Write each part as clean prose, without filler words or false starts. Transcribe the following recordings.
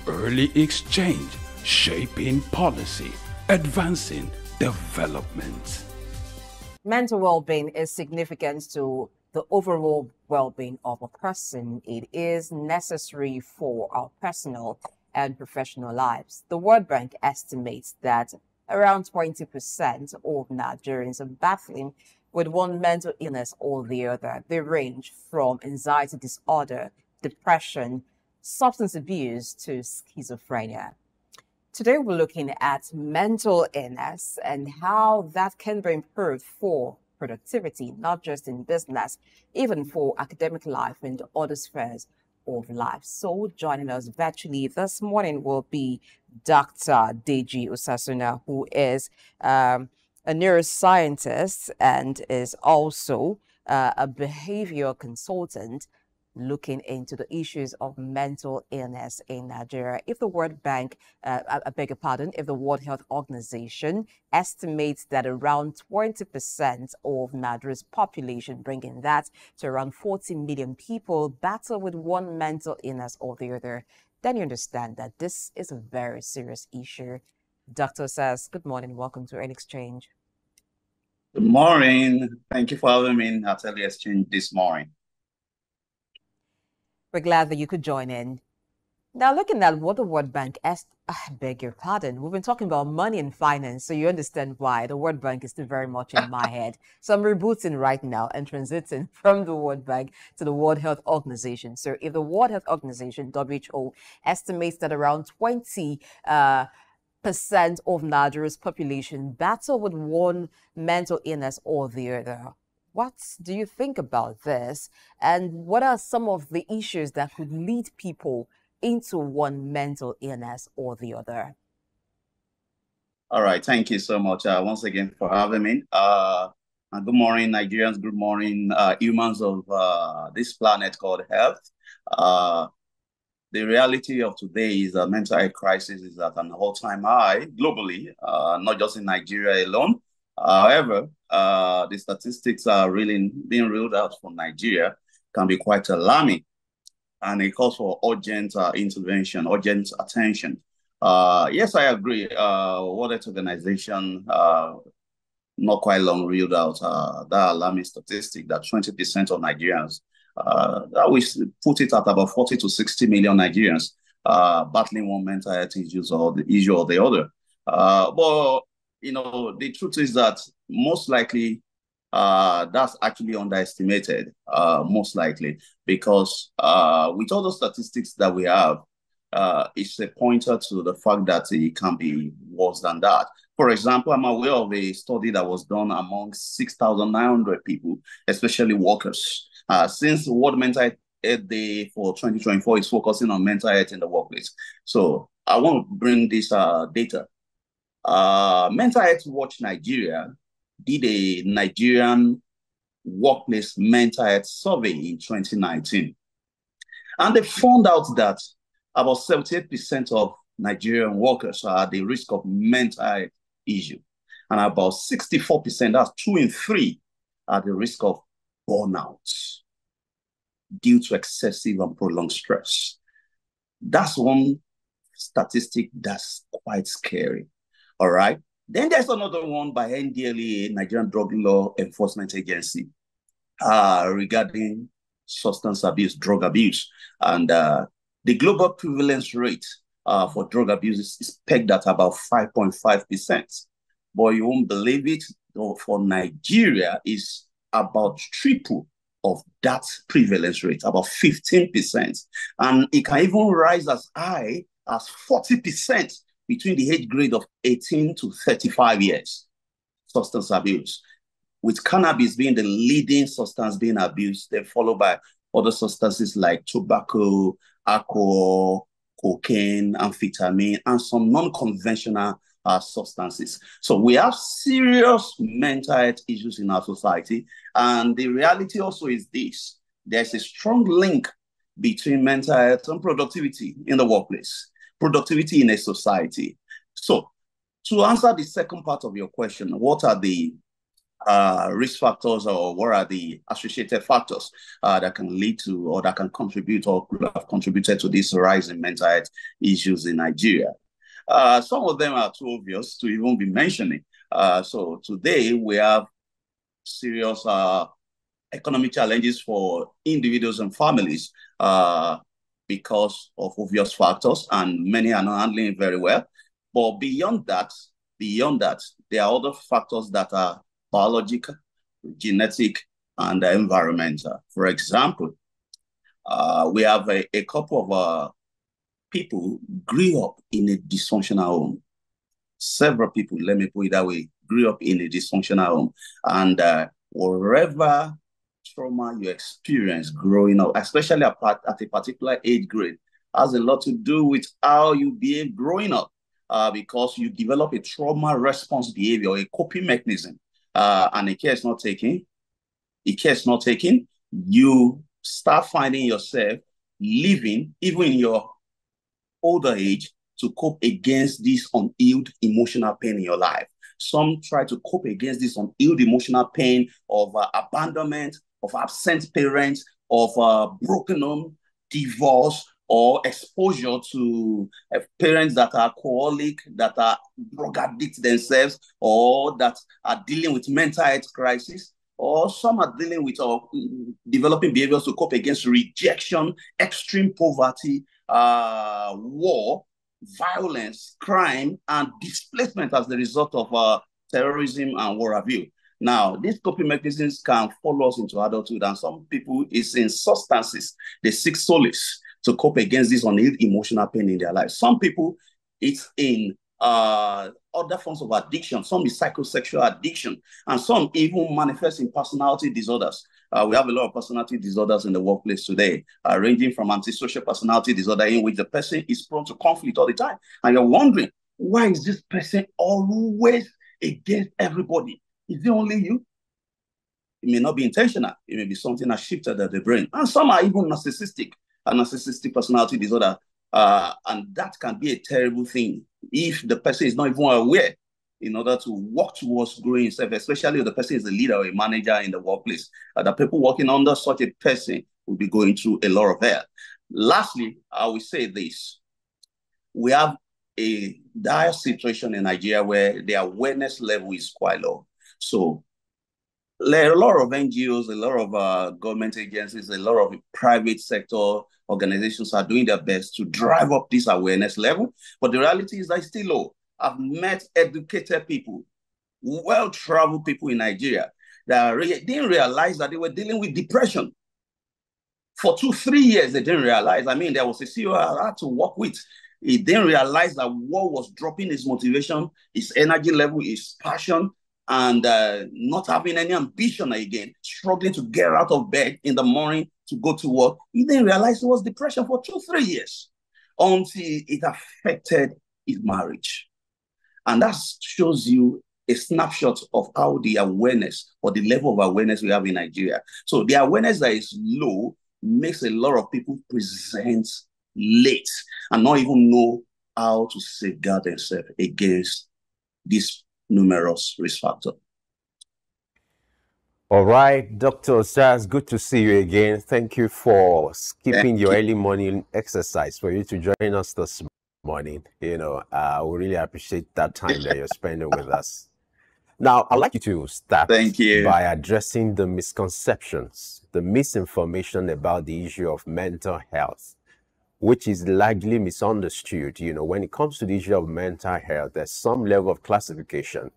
Early exchange, shaping policy, advancing development. Mental well-being is significant to the overall well-being of a person. It is necessary for our personal and professional lives. The World Bank estimates that around 20% of Nigerians are battling with one mental illness or the other. They range from anxiety disorder, depression, substance abuse to schizophrenia. Today, we're looking at mental illness and how that can be improved for productivity, not just in business, even for academic life and other spheres of life. So joining us virtually this morning will be Dr. Deji Osasona, who is a neuroscientist and is also a behavioral consultant looking into the issues of mental illness in Nigeria. If the World Bank, I beg your pardon, if the World Health Organization estimates that around 20% of Nigeria's population, bringing that to around 40 million people, battle with one mental illness or the other, then you understand that this is a very serious issue. Dr. Sass, good morning. Welcome to Early Exchange. Good morning. Thank you for having me at Early Exchange this morning. We're glad that you could join in. Now, looking at what the World Bank I beg your pardon, we've been talking about money and finance, so you understand why the World Bank is still very much in my head. So I'm rebooting right now and transiting from the World Bank to the World Health Organization. So if the World Health Organization, WHO, estimates that around 20% of Nigeria's population battle with one mental illness or the other, what do you think about this? And what are some of the issues that could lead people into one mental illness or the other? All right. Thank you so much once again for having me. Good morning, Nigerians. Good morning, humans of this planet called Earth. The reality of today is that mental health crisis is at an all-time high globally, not just in Nigeria alone. However, the statistics are really being ruled out for Nigeria can be quite alarming, and it calls for urgent intervention, urgent attention. Yes, I agree. World Health Organization not quite long ruled out that alarming statistic that 20% of Nigerians, that we put it at about 40 to 60 million Nigerians battling one mental health issues or the issue or the other. But you know, the truth is that most likely that's actually underestimated, most likely, because with all the statistics that we have, it's a pointer to the fact that it can be worse than that. For example, I'm aware of a study that was done among 6,900 people, especially workers. Since the World Mental Health Day for 2024 is focusing on mental health in the workplace. So I want to bring this data. Mental Health Watch Nigeria did a Nigerian workplace mental health survey in 2019. And they found out that about 78% of Nigerian workers are at the risk of mental health issue. And about 64%, that's 2 in 3, are at the risk of burnout due to excessive and prolonged stress. That's one statistic that's quite scary. All right. Then there's another one by NDLEA, Nigerian Drug Law Enforcement Agency, regarding substance abuse, drug abuse. And the global prevalence rate for drug abuse is pegged at about 5.5%. But you won't believe it, for Nigeria is about triple of that prevalence rate, about 15%. And it can even rise as high as 40% between the age grade of 18 to 35 years, substance abuse, with cannabis being the leading substance being abused, then followed by other substances like tobacco, alcohol, cocaine, amphetamine, and some non-conventional substances. So we have serious mental health issues in our society. And the reality also is this: there's a strong link between mental health and productivity in the workplace, productivity in a society. So to answer the second part of your question, what are the risk factors, or what are the associated factors that can lead to, or that can contribute, or could have contributed to this rise in mental health issues in Nigeria. Some of them are too obvious to even be mentioning. So today we have serious economic challenges for individuals and families because of obvious factors, and many are not handling it very well. But beyond that, there are other factors that are biological, genetic, and environmental. For example, we have a couple of people grew up in a dysfunctional home. Several people, let me put it that way, grew up in a dysfunctional home. And whatever trauma you experience growing up, especially at a particular age grade, has a lot to do with how you behave growing up, because you develop a trauma response behavior, a coping mechanism, and the care is not taken. You start finding yourself living, even in your older age, to cope against this unhealed emotional pain in your life. Some try to cope against this unhealed emotional pain of abandonment, of absent parents, of broken home, divorce, or exposure to parents that are alcoholic, that are drug addicts themselves, or that are dealing with mental health crisis, or some are dealing with developing behaviors to cope against rejection, extreme poverty, war, violence, crime, and displacement as the result of terrorism and what have you. Now, these coping mechanisms can follow us into adulthood, and some people, it's in substances. They seek solace to cope against this unhealed emotional pain in their life. Some people, it's in other forms of addiction. Some is psychosexual addiction, and some even manifest in personality disorders. We have a lot of personality disorders in the workplace today, ranging from antisocial personality disorder, in which the person is prone to conflict all the time. And you're wondering, why is this person always against everybody? Is it only you? It may not be intentional. It may be something that shifted at the brain. And some are even narcissistic, a narcissistic personality disorder. And that can be a terrible thing if the person is not even aware, in order to work towards growing himself, especially if the person is a leader or a manager in the workplace. The people working under such a person will be going through a lot of hell. Lastly, I will say this. We have a dire situation in Nigeria where the awareness level is quite low. So there are a lot of NGOs, a lot of government agencies, a lot of private sector organizations are doing their best to drive up this awareness level. But the reality is that it's still low. I've met educated people, well-traveled people in Nigeria that didn't realize that they were dealing with depression. For 2-3 years, they didn't realize. I mean, there was a CEO I had to work with. He didn't realize that what was dropping his motivation, his energy level, his passion, and not having any ambition again, struggling to get out of bed in the morning to go to work. He didn't realize it was depression for 2-3 years until it affected his marriage. And that shows you a snapshot of how the awareness or the level of awareness we have in Nigeria. So the awareness that is low makes a lot of people present late and not even know how to safeguard themselves against these numerous risk factors. All right, Dr. Osas, good to see you again. Thank you for skipping your early morning exercise for you to join us this morning. You know, we really appreciate that time that you're spending with us. Now, I'd like you to start by addressing the misconceptions, the misinformation about the issue of mental health, which is largely misunderstood. You know, when it comes to the issue of mental health, there's some level of classification.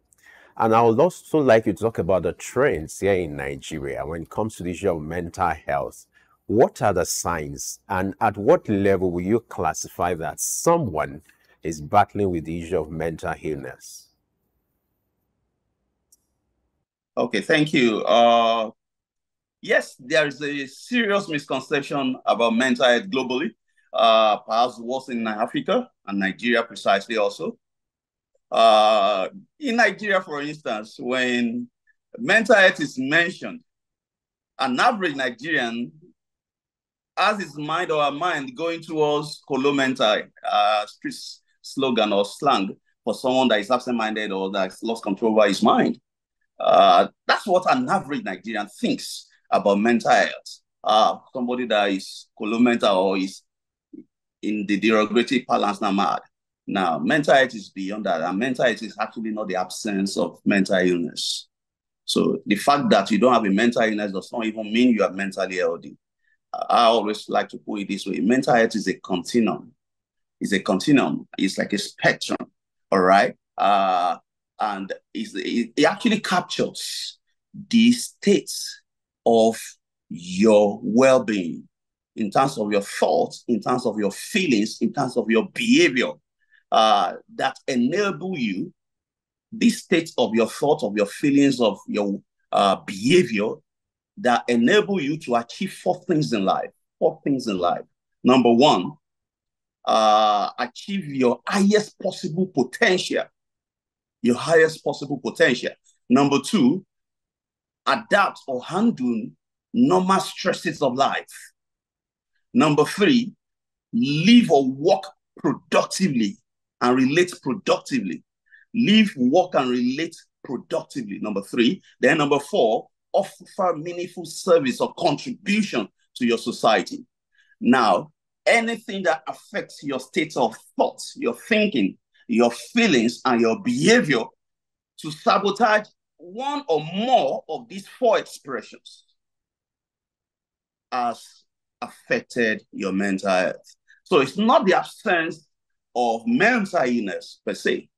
And I would also like you to talk about the trends here in Nigeria when it comes to the issue of mental health. What are the signs, and at what level will you classify that someone is battling with the issue of mental illness? Okay, thank you. Yes, there is a serious misconception about mental health globally, perhaps worse in Africa and Nigeria precisely also. In Nigeria, for instance, when mental health is mentioned, an average Nigerian has his mind or her mind going towards colo mental, street slogan or slang for someone that is absent-minded or that's lost control over his mind. That's what an average Nigerian thinks about mental health. Somebody that is colo-mental or is in the derogatory parlance now mad. Now, mental health is beyond that, and mental health is actually not the absence of mental illness. So the fact that you don't have a mental illness does not even mean you are mentally healthy. I always like to put it this way: mental health is a continuum. It's a continuum. It's like a spectrum. All right. And it actually captures the states of your well-being in terms of your thoughts, in terms of your feelings, in terms of your behavior, that enable you, these states of your thoughts, of your feelings, of your behavior, that enable you to achieve four things in life. Four things in life. Number one, achieve your highest possible potential. Your highest possible potential. Number two, adapt or handle normal stresses of life. Number three, live or work productively and relate productively. Live, work, and relate productively. Number three. Then number four, offer meaningful service or contribution to your society. Now, anything that affects your state of thought, your thinking, your feelings, and your behavior to sabotage one or more of these four expressions has affected your mental health. So it's not the absence of mental illness per se,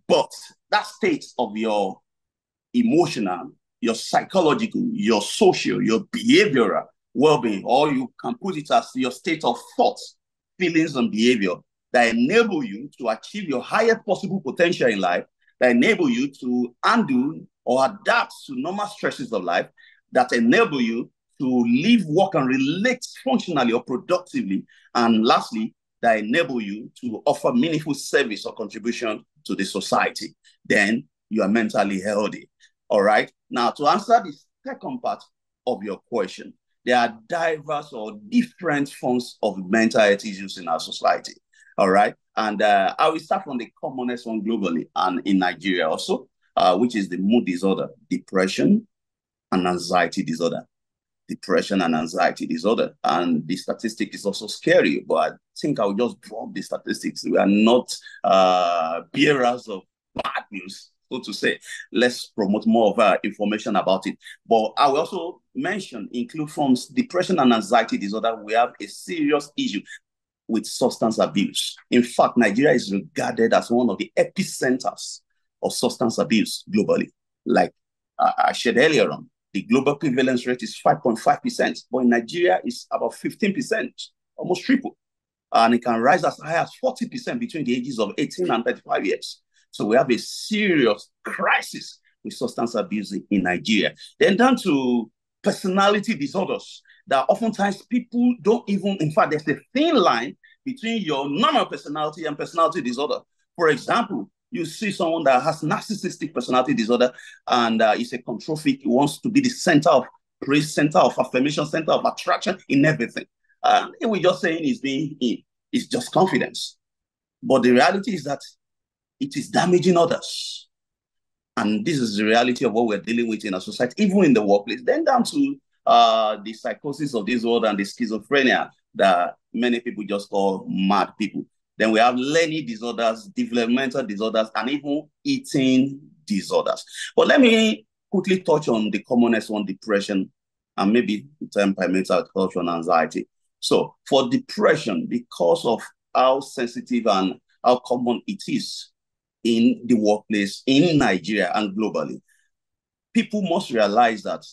but that state of your emotional, your psychological, your social, your behavioral well-being, or you can put it as your state of thoughts, feelings, and behavior that enable you to achieve your highest possible potential in life, that enable you to undo or adapt to normal stresses of life, that enable you to live, work, and relate functionally or productively, and lastly, that enable you to offer meaningful service or contribution to the society. Then you are mentally healthy. All right. Now, to answer the second part of your question, there are diverse or different forms of mental health issues in our society. All right. And I will start from the commonest one globally and in Nigeria also, which is the mood disorder, depression, and anxiety disorder. Depression and anxiety disorder. And the statistic is also scary, but I think I'll just drop the statistics. We are not bearers of bad news, so to say. Let's promote more of our information about it. But I will also include from depression and anxiety disorder, we have a serious issue with substance abuse. In fact, Nigeria is regarded as one of the epicenters of substance abuse globally. Like I shared earlier on, the global prevalence rate is 5.5%, but in Nigeria, it's about 15%, almost triple. And it can rise as high as 40% between the ages of 18 and 35 years. So we have a serious crisis with substance abuse in Nigeria. Then down to personality disorders that oftentimes people don't even, in fact, there's a thin line between your normal personality and personality disorder. For example, you see someone that has narcissistic personality disorder and is a control freak. He wants to be the center of praise, center of affirmation, center of attraction in everything. We're just saying it's just confidence. But the reality is that it is damaging others. And this is the reality of what we're dealing with in our society, even in the workplace. Then down to the psychosis of this world and the schizophrenia that many people just call mad people. Then we have learning disorders, developmental disorders, and even eating disorders. But let me quickly touch on the commonest one, depression, and maybe time permits culture and anxiety. So for depression, because of how sensitive and how common it is in the workplace, in Nigeria and globally, people must realize that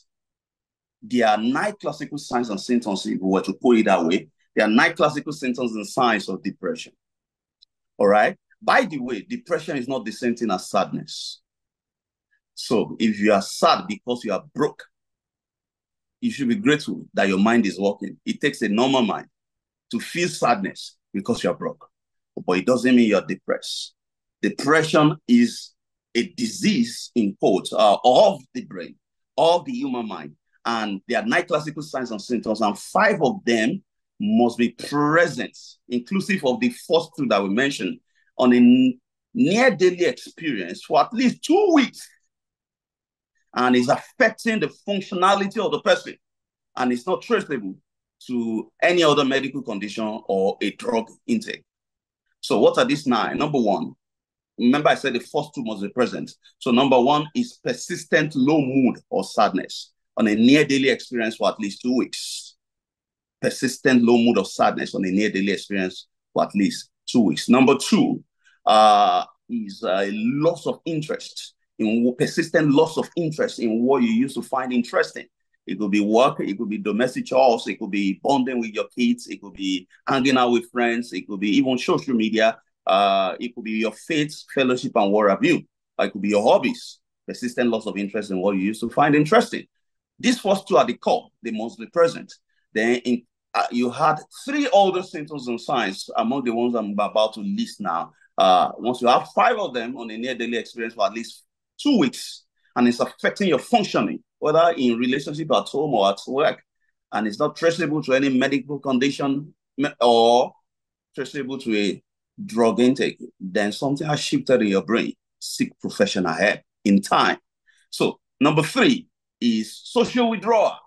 there are 9 classical signs and symptoms, if we were to put it that way. There are 9 classical symptoms and signs of depression. All right. By the way, depression is not the same thing as sadness. So if you are sad because you are broke, you should be grateful that your mind is working. It takes a normal mind to feel sadness because you're broke, but it doesn't mean you're depressed. Depression is a disease, in quotes, of the brain, of the human mind. And there are 9 classical signs and symptoms, and 5 of them must be present, inclusive of the first 2 that we mentioned, on a near daily experience for at least 2 weeks. and is affecting the functionality of the person, and it's not traceable to any other medical condition or a drug intake. So what are these 9? Number 1, remember I said the first 2 must be present. So number 1 is persistent low mood or sadness on a near daily experience for at least 2 weeks. Persistent low mood or sadness on a near daily experience for at least 2 weeks. Number 2 is a loss of interest, persistent loss of interest in what you used to find interesting. It could be work, it could be domestic chores, it could be bonding with your kids, it could be hanging out with friends, it could be even social media, it could be your faith, fellowship, and what have you. It could be your hobbies, persistent loss of interest in what you used to find interesting. These first 2 are the core, they must be present. Then you had 3 other symptoms and signs among the ones I'm about to list now. Once you have 5 of them on a near daily experience for at least 2 weeks, and it's affecting your functioning, whether in relationship at home or at work, and it's not traceable to any medical condition or traceable to a drug intake, then something has shifted in your brain. Seek professional help in time. So number 3 is social withdrawal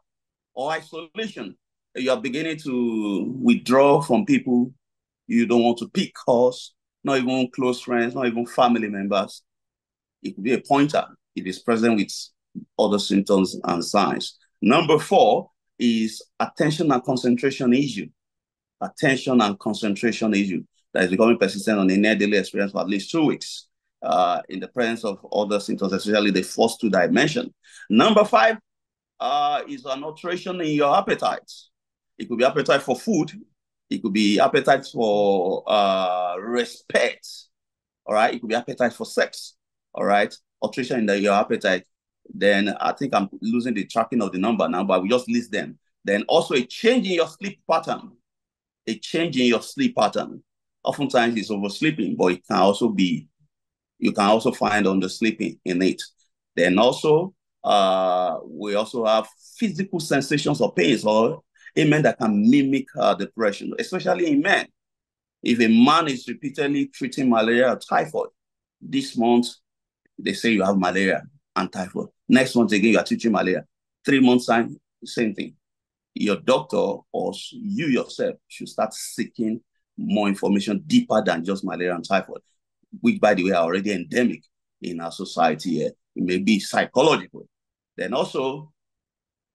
or isolation. You are beginning to withdraw from people you don't want to pick calls, not even close friends, not even family members. It could be a pointer. It is present with other symptoms and signs. Number 4 is attention and concentration issue. Attention and concentration issue that is becoming persistent on a near daily experience for at least 2 weeks in the presence of other symptoms, especially the first 2 that I mentioned. Number 5 is an alteration in your appetite. It could be appetite for food. It could be appetite for respect. All right. It could be appetite for sex. All right. Alteration in your appetite. Then I think I'm losing the tracking of the number now, but we just list them. Then also a change in your sleep pattern. A change in your sleep pattern. Oftentimes it's oversleeping, but it can also be, you can also find undersleeping in it. Then also, we also have physical sensations or pains or ailment that can mimic depression, especially in men. If a man is repeatedly treating malaria or typhoid, this month they say you have malaria and typhoid. Next month again, you are treating malaria. 3 months time, same thing. Your doctor or you yourself should start seeking more information deeper than just malaria and typhoid, which, by the way, are already endemic in our society here. It may be psychological. Then also,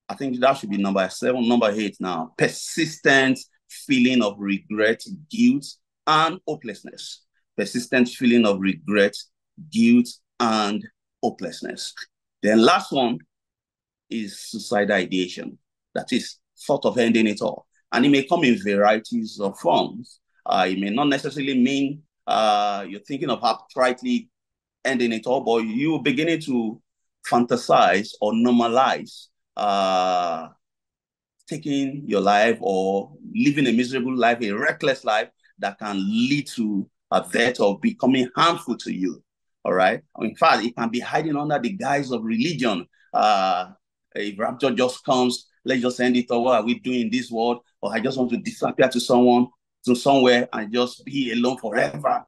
I think that should be number 7. Number 8 now, persistent feeling of regret, guilt, and hopelessness. Persistent feeling of regret, guilt, and hopelessness. Then last one is suicidal ideation. That is thought of ending it all. And it may come in varieties of forms. It may not necessarily mean you're thinking of outrightly ending it all, but you're beginning to fantasize or normalize taking your life or living a miserable life, a reckless life that can lead to a death or becoming harmful to you. All right. In fact, it can be hiding under the guise of religion. If rapture just comes, let's just end it, or what are we doing in this world? Or I just want to disappear to somewhere and just be alone forever.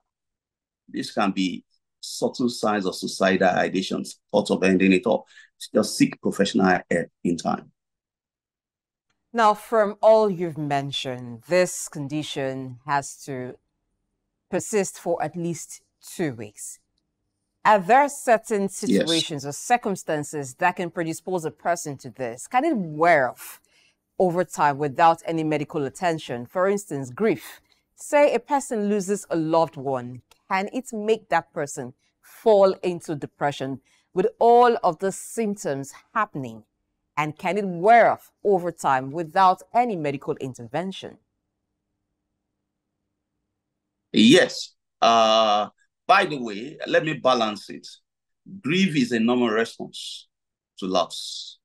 This can be subtle signs of suicidal ideations, thoughts of ending it all. Just seek professional help in time. Now, from all you've mentioned, this condition has to persist for at least 2 weeks. Are there certain situations or circumstances that can predispose a person to this? Can it wear off over time without any medical attention? For instance, grief. Say a person loses a loved one. Can it make that person fall into depression with all of the symptoms happening? And can it wear off over time without any medical intervention? Yes. By the way, let me balance it. Grief is a normal response to loss.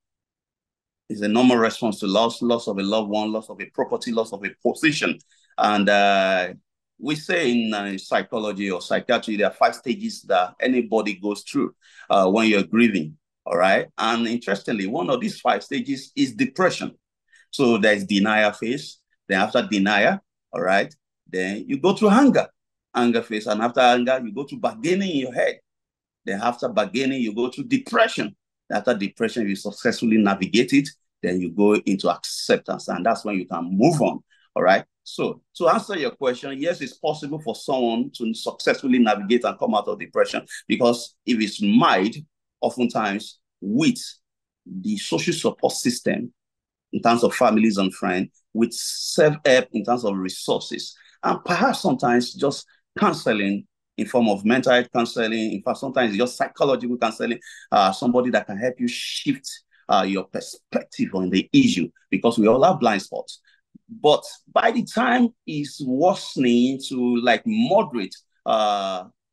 It's a normal response to loss of a loved one, loss of a property, loss of a position. And we say in psychology or psychiatry, there are 5 stages that anybody goes through when you're grieving, all right? And interestingly, one of these 5 stages is depression. So there's denial phase. Then after denial, all right, then you go through anger phase. And after anger, you go to bargaining in your head. Then after bargaining, you go to depression. After depression, you successfully navigate it, then you go into acceptance, and that's when you can move on. All right. So to answer your question, yes, it's possible for someone to successfully navigate and come out of depression, because if it's mild, oftentimes with the social support system in terms of families and friends, with self-help in terms of resources, and perhaps sometimes just counseling in form of mental health counseling. In fact, sometimes just psychological counseling, somebody that can help you shift your perspective on the issue, because we all have blind spots. But by the time it's worsening to like moderate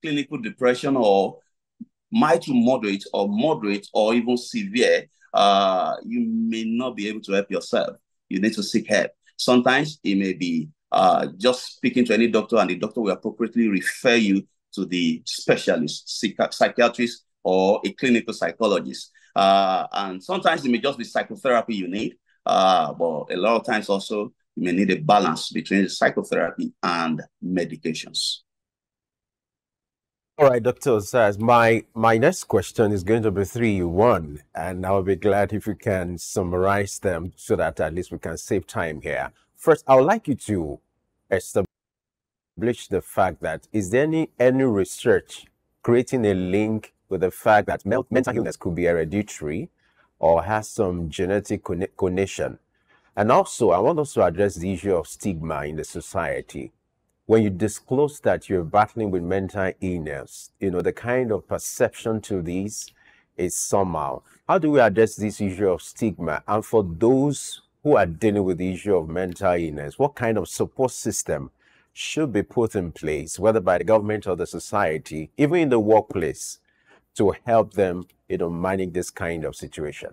clinical depression, or mild to moderate, or even severe, you may not be able to help yourself. You need to seek help. Sometimes it may be just speaking to any doctor, and the doctor will appropriately refer you to the specialist, psychiatrist, or a clinical psychologist. And sometimes it may just be psychotherapy you need, but a lot of times also you may need a balance between psychotherapy and medications. All right, Dr. Osas, my next question is going to be 3 in 1, and I'll be glad if you can summarize them so that at least we can save time here. First, I would like you to establish the fact that, is there any research creating a link with the fact that mental illness could be hereditary or has some genetic connection? And also, I want us to address the issue of stigma in the society. When you disclose that you're battling with mental illness, the kind of perception to this is somehow. How do we address this issue of stigma? And for those who are dealing with the issue of mental illness, what kind of support system should be put in place, whether by the government or the society, even in the workplace, to help them, manage this kind of situation?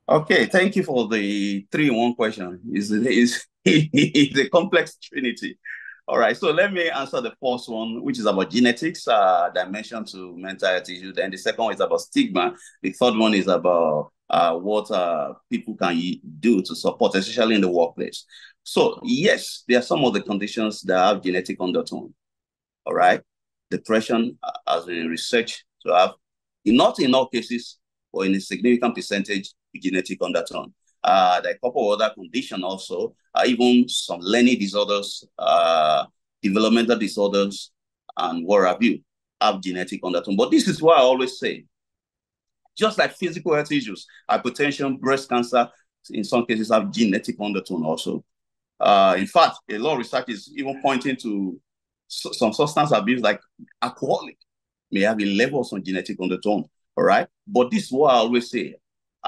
Okay, thank you for the 3-in-1 question. It's a complex trinity. All right, so let me answer the first one, which is about genetics, dimension to mental health issues. Then the second one is about stigma. The third one is about what people can do to support, especially in the workplace. So yes, there are some of the conditions that have genetic undertone. All right, depression has been researched to have, not in all cases, or in a significant percentage, genetic undertone. There are a couple of other conditions also, even some learning disorders, developmental disorders, and what have you, have genetic undertone. But this is why I always say, just like physical health issues, hypertension, breast cancer, in some cases have genetic undertone also. In fact, a lot of research is even pointing to some substance abuse, like alcoholic, may have a level of some genetic undertone. All right. But this is what I always say.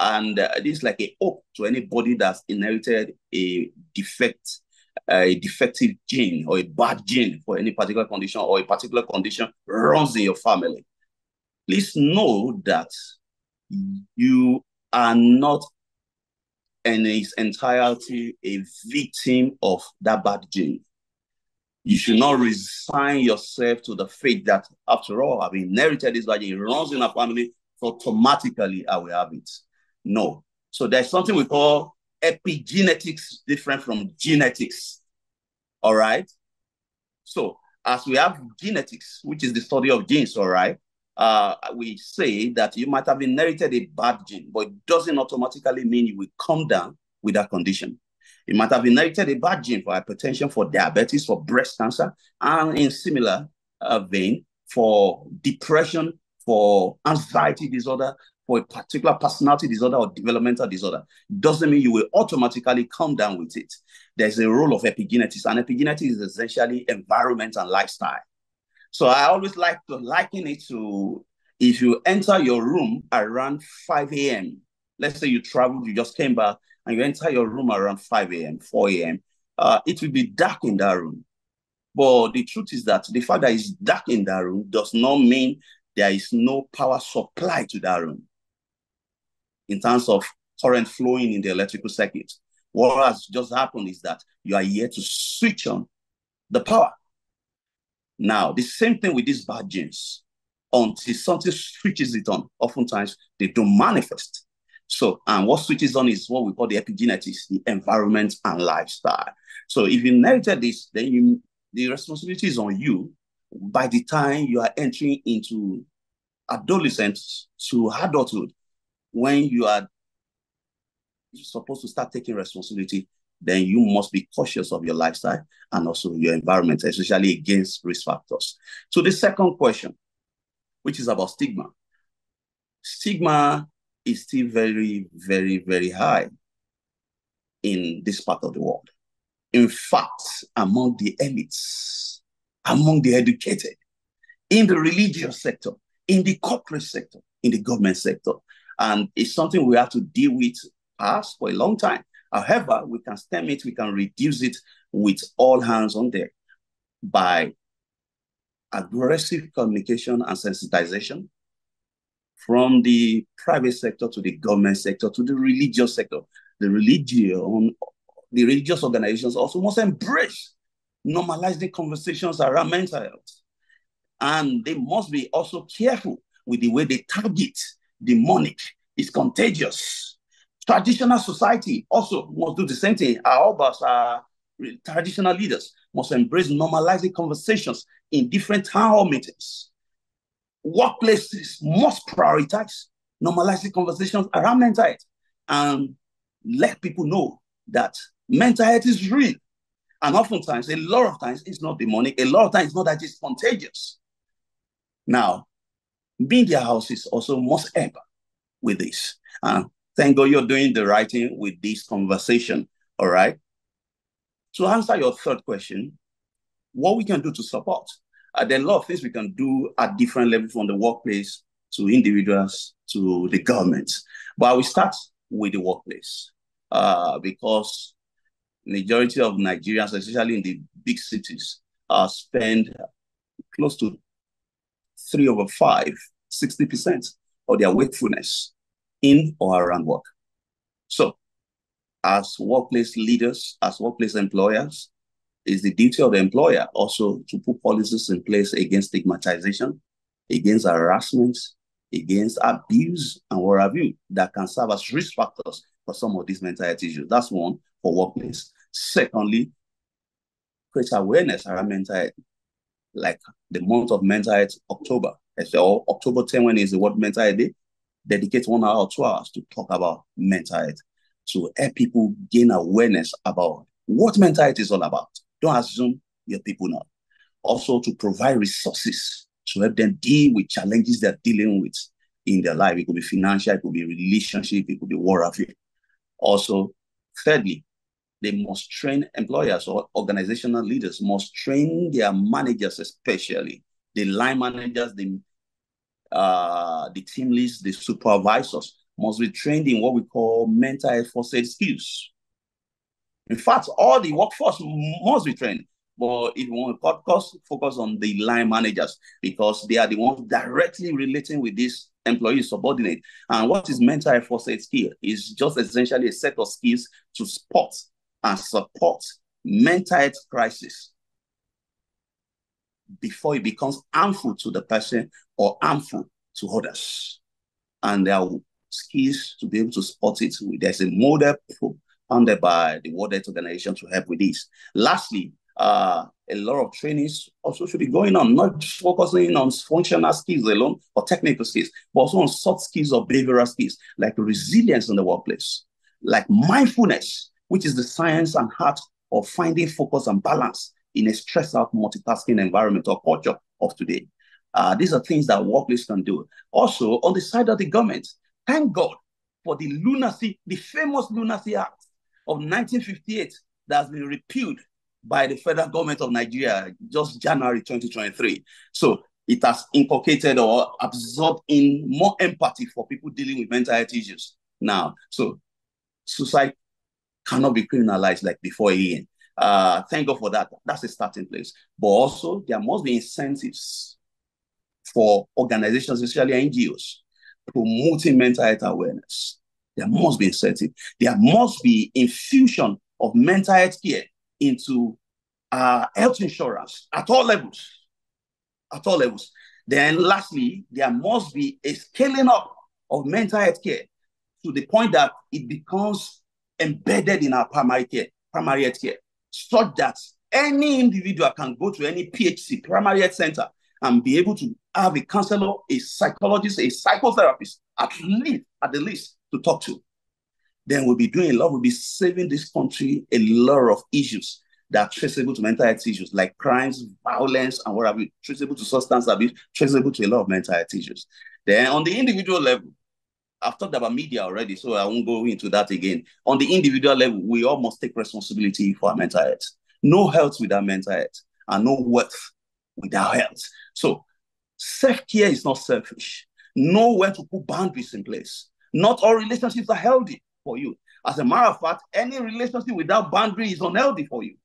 And this is like a hope to anybody that's inherited a defective gene or a bad gene for any particular condition, or a particular condition runs in your family. Please know that you are not in its entirety a victim of that bad gene. You should not resign yourself to the fate that, after all, I've inherited this bad gene. It runs in our family, so automatically I will have it. No. So there's something we call epigenetics, different from genetics. All right. So as we have genetics, which is the study of genes, all right, we say that you might have inherited a bad gene, but it doesn't automatically mean you will come down with that condition. You might have inherited a bad gene for hypertension, for diabetes, for breast cancer, and in similar vein, for depression, for anxiety disorder, for a particular personality disorder or developmental disorder. Doesn't mean you will automatically come down with it. There's a role of epigenetics, and epigenetics is essentially environment and lifestyle. So I always like to liken it to, if you enter your room around 5 a.m., let's say you traveled, you just came back, and you enter your room around 5 a.m., 4 a.m., it will be dark in that room. But the truth is that the fact that it's dark in that room does not mean there is no power supply to that room in terms of current flowing in the electrical circuit. What has just happened is that you are here to switch on the power. Now, the same thing with these bad genes. Until something switches it on, oftentimes they don't manifest. So, and what switches on is what we call the epigenetics, the environment and lifestyle. So if you inherited this, then the responsibility is on you by the time you are entering into adolescence to adulthood, when you are supposed to start taking responsibility, then you must be cautious of your lifestyle and also your environment, especially against risk factors. So the second question, which is about stigma. Stigma is still very, very, very high in this part of the world. In fact, among the elites, among the educated, in the religious sector, in the corporate sector, in the government sector. And it's something we have to deal with us for a long time. However, we can stem it, we can reduce it with all hands on deck by aggressive communication and sensitization from the private sector to the government sector to the religious sector. The religious organizations also must embrace normalizing conversations around mental health. And they must be also careful with the way they target demonic. It's contagious. Traditional society also must do the same thing. Our elders, our traditional leaders must embrace normalizing conversations in different town hall meetings. Workplaces must prioritize normalizing conversations around mental health and let people know that mental health is real. And oftentimes, a lot of times, it's not demonic. A lot of times, it's not that it's contagious. Now, media houses also must help with this. Thank God you're doing the right thing with this conversation, all right? To answer your third question, what we can do to support? There are a lot of things we can do at different levels, from the workplace to individuals to the government. But we start with the workplace because majority of Nigerians, especially in the big cities, spend close to 3 over 5, 60% of their wakefulness in or around work. So, as workplace leaders, as workplace employers, it's the duty of the employer also to put policies in place against stigmatization, against harassment, against abuse, and what have you, that can serve as risk factors for some of these mental health issues. That's one for workplace. Secondly, create awareness around mental health, like the month of mental health, October. So October 10, when is the World Mental Health Day, dedicate 1 hour or 2 hours to talk about mental health, to help people gain awareness about what mental health is all about. Don't assume your people know. Also, to provide resources to help them deal with challenges they're dealing with in their life. It could be financial, it could be relationship, it could be warfare. Also, thirdly, they must train employers or organizational leaders, must train their managers, especially the line managers, the team leads, the supervisors, must be trained in what we call mental health first aid skills. In fact, all the workforce must be trained. But if you want to focus on the line managers, because they are the ones directly relating with this employee subordinate. And what is mental health first aid skill? Is just essentially a set of skills to spot and support mental health crisis before it becomes harmful to the person or harmful to others. And there are skills to be able to spot it. There's a model founded by the World Health Organization to help with this. Lastly, a lot of trainings also should be going on, not just focusing on functional skills alone or technical skills, but also on soft skills or behavioral skills, like resilience in the workplace, like mindfulness, which is the science and art of finding focus and balance in a stressed out multitasking environment or culture of today. These are things that workplace can do. Also, on the side of the government, thank God for the lunacy, the famous Lunacy Act of 1958 that has been repealed by the federal government of Nigeria just January 2023. So it has inculcated or absorbed in more empathy for people dealing with mental health issues now. So suicide cannot be criminalized like before again. Thank God for that. That's a starting place. But also, there must be incentives for organizations, especially NGOs, promoting mental health awareness. There must be incentive. There must be infusion of mental health care into health insurance at all levels. At all levels. Then lastly, there must be a scaling up of mental health care to the point that it becomes embedded in our primary health care, such that any individual can go to any PHC, primary health center, and be able to have a counselor, a psychologist, a psychotherapist, at the least, to talk to. Then we'll be doing a lot. We'll be saving this country a lot of issues that are traceable to mental health issues like crimes, violence, and what have you, traceable to substance abuse, traceable to a lot of mental health issues. Then on the individual level, I've talked about media already, so I won't go into that again. On the individual level, we all must take responsibility for our mental health. No health without mental health, and no wealth without health. So self-care is not selfish. Know when to put boundaries in place. Not all relationships are healthy for you. As a matter of fact, any relationship without boundary is unhealthy for you.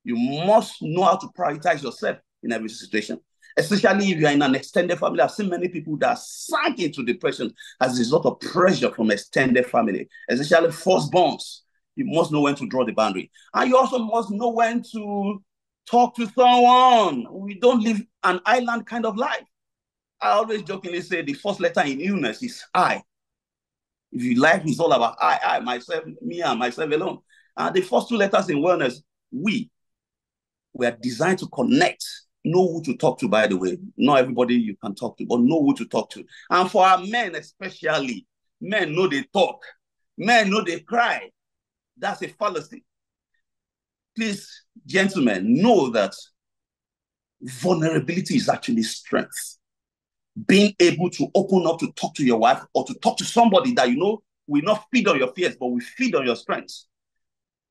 You must know how to prioritize yourself in every situation, especially if you're in an extended family. I've seen many people that sank into depression as a result of pressure from extended family, especially firstborns. You must know when to draw the boundary. And you also must know when to talk to someone. We don't live an island kind of life. I always jokingly say the first letter in illness is I. If you life is all about I, myself, me and myself alone. And the first two letters in wellness, we are designed to connect. Know who to talk to, by the way. Not everybody you can talk to, but know who to talk to. And for our men especially, men know they talk. Men know they cry. That's a fallacy. Please, gentlemen, know that vulnerability is actually strength. Being able to open up to talk to your wife or to talk to somebody that you know will not feed on your fears, but will feed on your strengths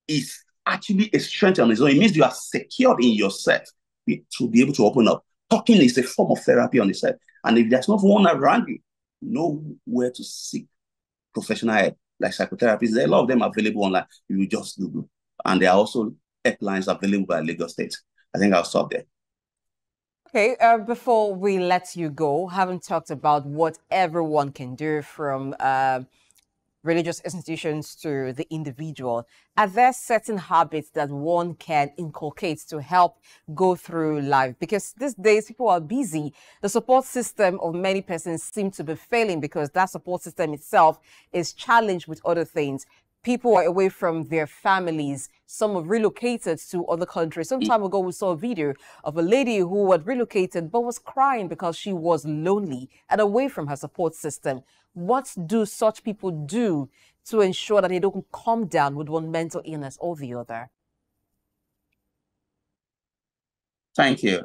is actually a strength on its own. It means you are secured in yourself to be able to open up. Talking is a form of therapy on itself. And if there's not one around you, know where to seek professional help, like psychotherapists. There are a lot of them available online. You will just Google. And there are also helplines available by Lagos State. I think I'll stop there. Okay, before we let you go, haven't talked about what everyone can do from religious institutions to the individual. Are there certain habits that one can inculcate to help go through life? Because these days people are busy. The support system of many persons seem to be failing because that support system itself is challenged with other things. People are away from their families. Some have relocated to other countries. Some time ago, we saw a video of a lady who had relocated but was crying because she was lonely and away from her support system. What do such people do to ensure that they don't calm down with one mental illness or the other? Thank you.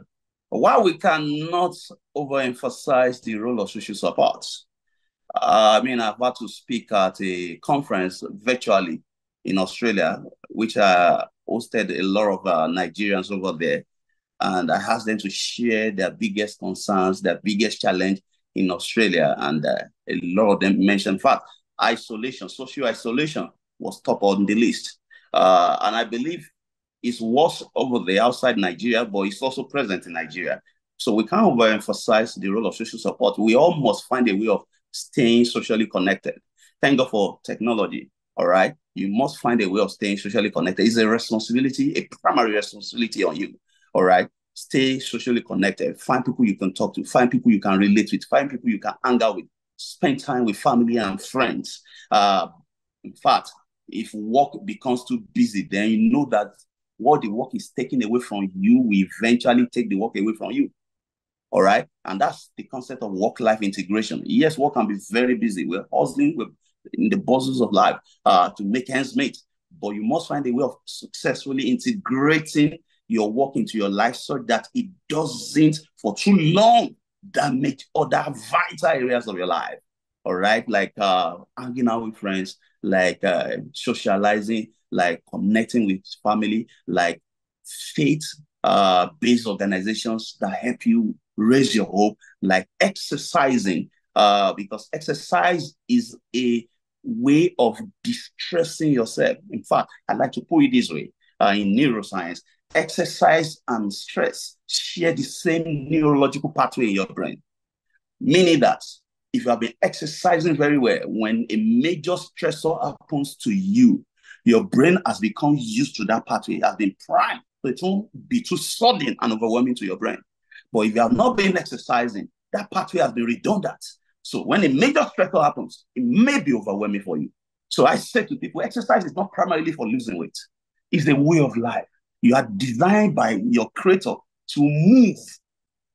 While we cannot overemphasize the role of social support, I've had to speak at a conference virtually in Australia, which hosted a lot of Nigerians over there. And I asked them to share their biggest concerns, their biggest challenge in Australia. And a lot of them mentioned, in fact, isolation, social isolation was top on the list. And I believe it's worse over there outside Nigeria, but it's also present in Nigeria. So we can't overemphasize the role of social support. We all must find a way of staying socially connected. Thank God for technology, all right? You must find a way of staying socially connected. It's a responsibility, a primary responsibility on you, all right? Stay socially connected. Find people you can talk to. Find people you can relate with. Find people you can hang out with. Spend time with family and friends. In fact, if work becomes too busy, then you know that what the work is taking away from you will eventually take the work away from you. All right. And that's the concept of work-life integration. Yes, work can be very busy. We're hustling in the bustles of life to make ends meet. But you must find a way of successfully integrating your work into your life so that it doesn't, for too long, damage other vital areas of your life. All right. Like hanging out with friends, like socializing, like connecting with family, like faith-based organizations that help you raise your hope, like exercising, because exercise is a way of distressing yourself. In fact, I like to put it this way, in neuroscience, exercise and stress share the same neurological pathway in your brain, meaning that if you have been exercising very well, when a major stressor happens to you, your brain has become used to that pathway, it has been primed, so it won't be too sudden and overwhelming to your brain. But if you have not been exercising, that pathway has been redundant. So when a major stressor happens, it may be overwhelming for you. So I say to people, exercise is not primarily for losing weight. It's a way of life. You are designed by your creator to move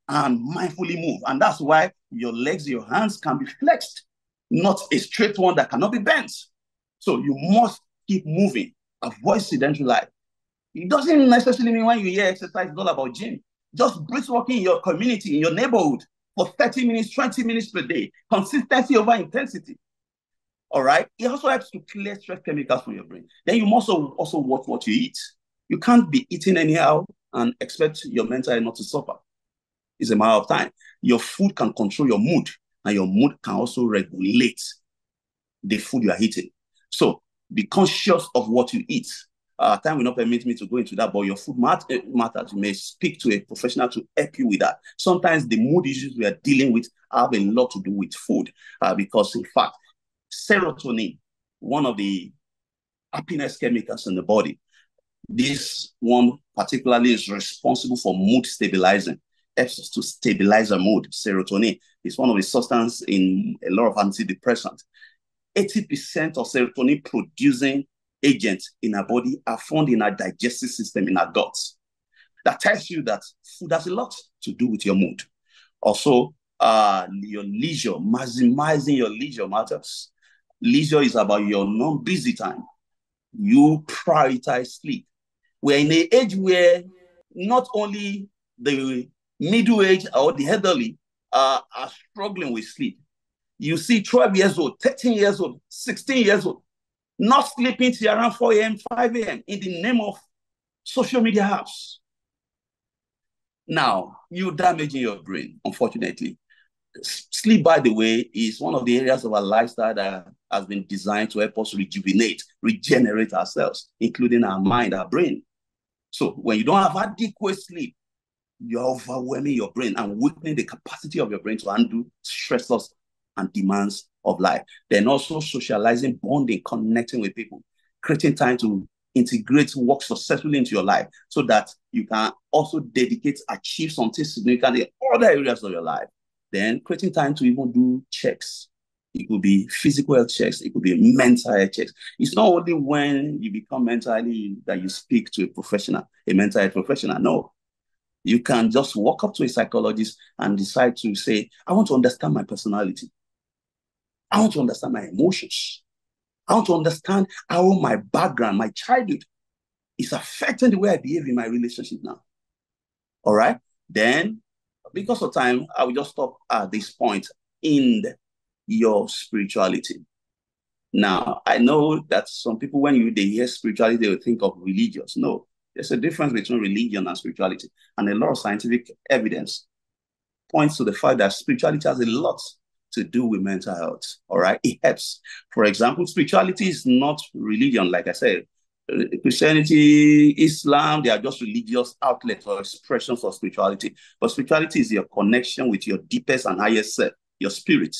and mindfully move. And that's why your legs, your hands can be flexed, not a straight one that cannot be bent. So you must keep moving. Avoid sedentary life. It doesn't necessarily mean when you hear exercise, it's all about gym. Just brisk walking in your community, in your neighborhood for 30 minutes, 20 minutes per day. Consistency over intensity. All right? It also helps to clear stress chemicals from your brain. Then you must also watch what you eat. You can't be eating anyhow and expect your mental health not to suffer. It's a matter of time. Your food can control your mood, and your mood can also regulate the food you are eating. So be conscious of what you eat. Time will not permit me to go into that, but your food matters. You may speak to a professional to help you with that. Sometimes the mood issues we are dealing with have a lot to do with food, because in fact, serotonin, one of the happiness chemicals in the body, this one particularly is responsible for mood stabilizing, helps us to stabilize our mood. Serotonin is one of the substances in a lot of antidepressants. 80% of serotonin producing agents in our body are found in our digestive system, in our guts. That tells you that food has a lot to do with your mood. Also, your leisure, maximizing your leisure matters. Leisure is about your non-busy time. You prioritize sleep. We're in an age where not only the middle age or the elderly are struggling with sleep. You see 12 years old, 13 years old, 16 years old, not sleeping till around 4 a.m., 5 a.m. in the name of social media apps. Now, you're damaging your brain, unfortunately. Sleep, by the way, is one of the areas of our lifestyle that has been designed to help us regenerate ourselves, including our mind, our brain. So when you don't have adequate sleep, you're overwhelming your brain and weakening the capacity of your brain to handle stressors and demands of life. Then also socializing, bonding, connecting with people, creating time to integrate work successfully into your life so that you can also achieve something significant in other areas of your life. Then creating time to even do checks. It could be physical health checks. It could be mental health checks. It's not only when you become mentally that you speak to a mental health professional. No. You can just walk up to a psychologist and decide to say, I want to understand my personality. I want to understand my emotions. I want to understand how my background, my childhood is affecting the way I behave in my relationship now. All right? Then, because of time, I will just stop at this point in your spirituality. Now, I know that some people, when they hear spirituality, they will think of religious. No, there's a difference between religion and spirituality. And a lot of scientific evidence points to the fact that spirituality has a lot to do with mental health. All right? It helps. For example, spirituality is not religion, like I said. Christianity, Islam, they are just religious outlets or expressions of spirituality. But spirituality is your connection with your deepest and highest self, your spirit.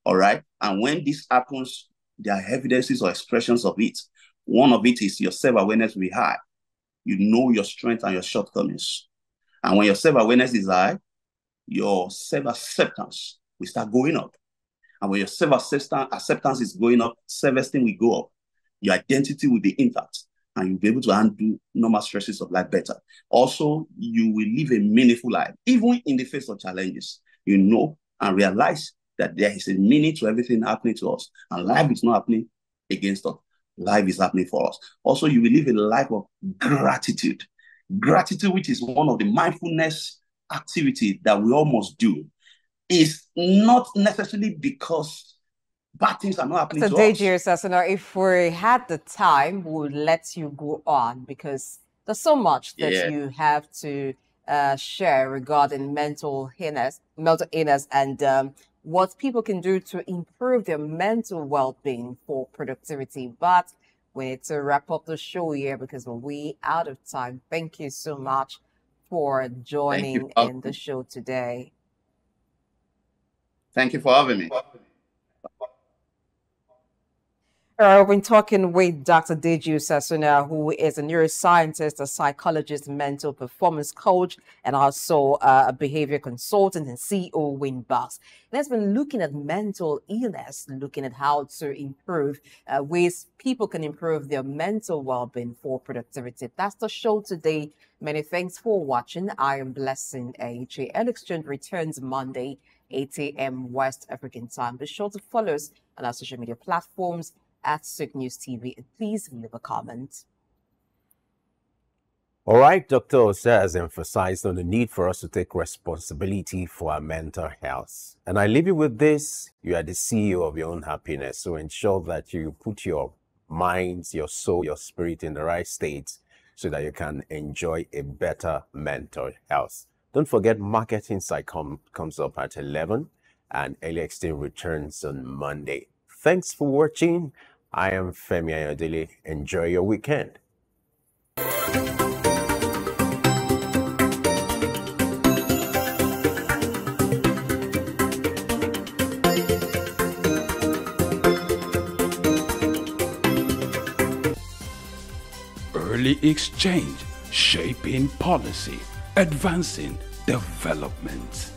All right? And when this happens, there are evidences or expressions of it. One of it is your self-awareness will be high. You know your strength and your shortcomings. And when your self-awareness is high, your self-acceptance will start going up. And when your self-acceptance is going up, self-esteem will go up. Your identity will be intact, and you'll be able to handle normal stresses of life better. Also, you will live a meaningful life, even in the face of challenges. You know and realize that there is a meaning to everything happening to us, and life is not happening against us. Life is happening for us. Also, you will live a life of gratitude. Gratitude, which is one of the mindfulness activity that we all must do, is not necessarily because bad things are not happening So, to Deji us. Osasona, if we had the time, we would let you go on because there's so much that you have to share regarding mental illness, and what people can do to improve their mental well-being for productivity. But we need to wrap up the show here because we're out of time. Thank you so much for joining in the show today. Thank you for having me. We've been talking with Dr. Deji Osasona, who is a neuroscientist, a psychologist, mental performance coach, and also a behavior consultant and CEO Winbox. And has been looking at mental illness, looking at how to improve ways people can improve their mental well-being for productivity. That's the show today. Many thanks for watching. I am Blessing Eiche. Exchange returns Monday, 8 a.m. West African time. Be sure to follow us on our social media platforms at SouqnewsTV, and please leave a comment. All right, Dr. Osa has emphasized on the need for us to take responsibility for our mental health. And I leave you with this: you are the CEO of your own happiness, so ensure that you put your mind, your soul, your spirit in the right state so that you can enjoy a better mental health. Don't forget, Market Insight comes up at 11 and Early Exchange returns on Monday. Thanks for watching. I am Femi Ayodele. Enjoy your weekend. Early Exchange, shaping policy, advancing development.